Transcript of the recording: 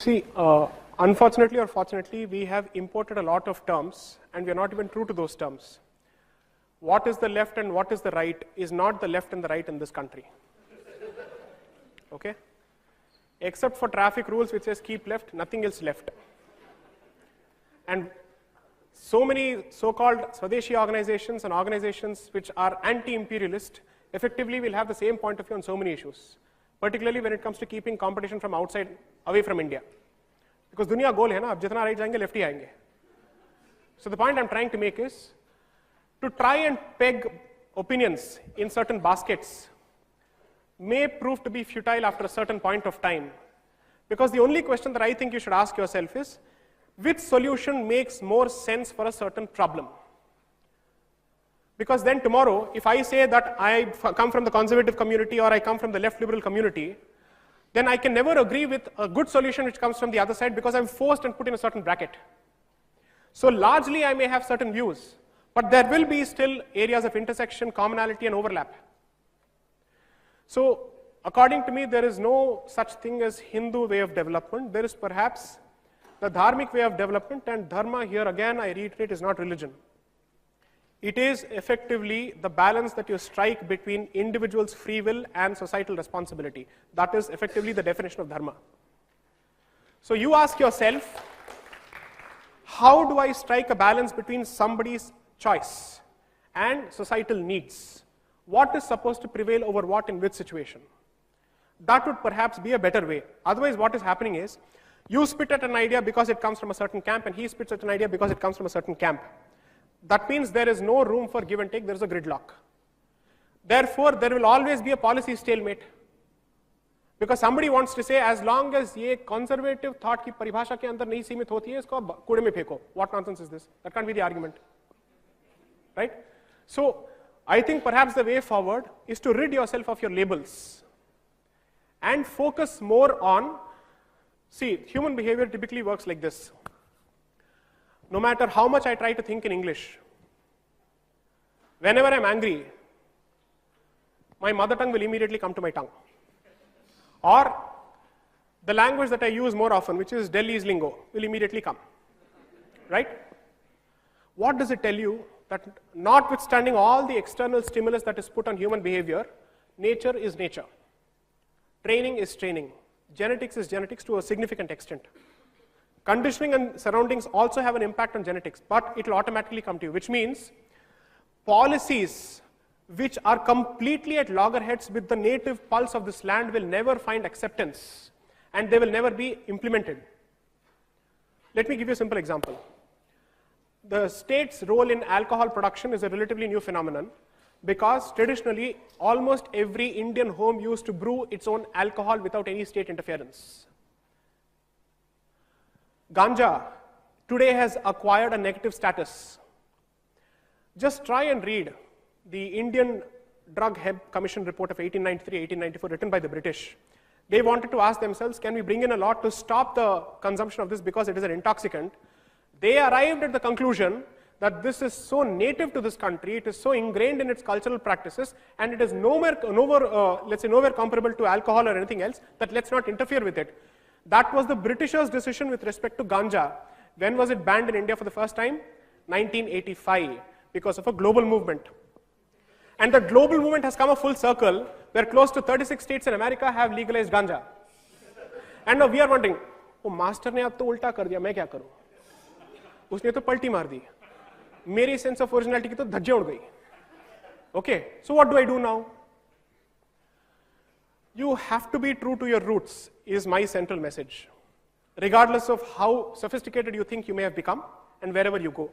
See, unfortunately or fortunately, we have imported a lot of terms and we are not even true to those terms. What is the left and what is the right is not the left and the right in this country. Okay? Except for traffic rules which says keep left, nothing else left. And so many so-called Swadeshi organizations and organizations which are anti-imperialist effectively will have the same point of view on so many issues, particularly when it comes to keeping competition from outside away from India. Because dunia goal hai na, ab jitna right jayenge, left hi aayenge. So the point I'm trying to make is, to try and peg opinions in certain baskets may prove to be futile after a certain point of time. Because the only question that I think you should ask yourself is, which solution makes more sense for a certain problem? Because then tomorrow, if I say that I come from the conservative community or I come from the left liberal community, then I can never agree with a good solution which comes from the other side because I'm forced and put in a certain bracket. So largely I may have certain views, but there will be still areas of intersection, commonality and overlap. So according to me, there is no such thing as Hindu way of development. There is perhaps the dharmic way of development, and dharma here again I reiterate is not religion. It is effectively the balance that you strike between individuals' free will and societal responsibility. That is effectively the definition of dharma. So you ask yourself, how do I strike a balance between somebody's choice and societal needs? What is supposed to prevail over what in which situation? That would perhaps be a better way. Otherwise, what is happening is, you spit at an idea because it comes from a certain camp, and he spits at an idea because it comes from a certain camp. That means there is no room for give and take, there is a gridlock. Therefore, there will always be a policy stalemate. Because somebody wants to say, as long as ye conservative thought ki paribhasha ke andar nahi seemit hoti hai, isko kude mein pheko. What nonsense is this? That can't be the argument. Right? So, I think perhaps the way forward is to rid yourself of your labels and focus more on, see, human behavior typically works like this. No matter how much I try to think in English, whenever I'm angry, my mother tongue will immediately come to my tongue. Or the language that I use more often, which is Delhi's lingo, will immediately come. Right? What does it tell you? That notwithstanding all the external stimulus that is put on human behavior, nature is nature. Training is training. Genetics is genetics to a significant extent. Conditioning and surroundings also have an impact on genetics, but it will automatically come to you, which means policies which are completely at loggerheads with the native pulse of this land will never find acceptance, and they will never be implemented. Let me give you a simple example. The state's role in alcohol production is a relatively new phenomenon, because traditionally almost every Indian home used to brew its own alcohol without any state interference. Ganja today has acquired a negative status. Just try and read the Indian Drug Hemp Commission report of 1893-1894 written by the British. They wanted to ask themselves, can we bring in a law to stop the consumption of this because it is an intoxicant? They arrived at the conclusion that this is so native to this country, it is so ingrained in its cultural practices, and it is nowhere comparable to alcohol or anything else, that let's not interfere with it. That was the Britishers' decision with respect to ganja. When was it banned in India for the first time? 1985, because of a global movement. And the global movement has come a full circle, where close to 36 states in America have legalized ganja. And now we are wondering, oh, master ne ab to ulta kar diya, main kya karu? Usne to palti maar di. Meri sense of originality ki to dhajje ud gayi. Okay, so what do I do now? You have to be true to your roots, is my central message, regardless of how sophisticated you think you may have become and wherever you go.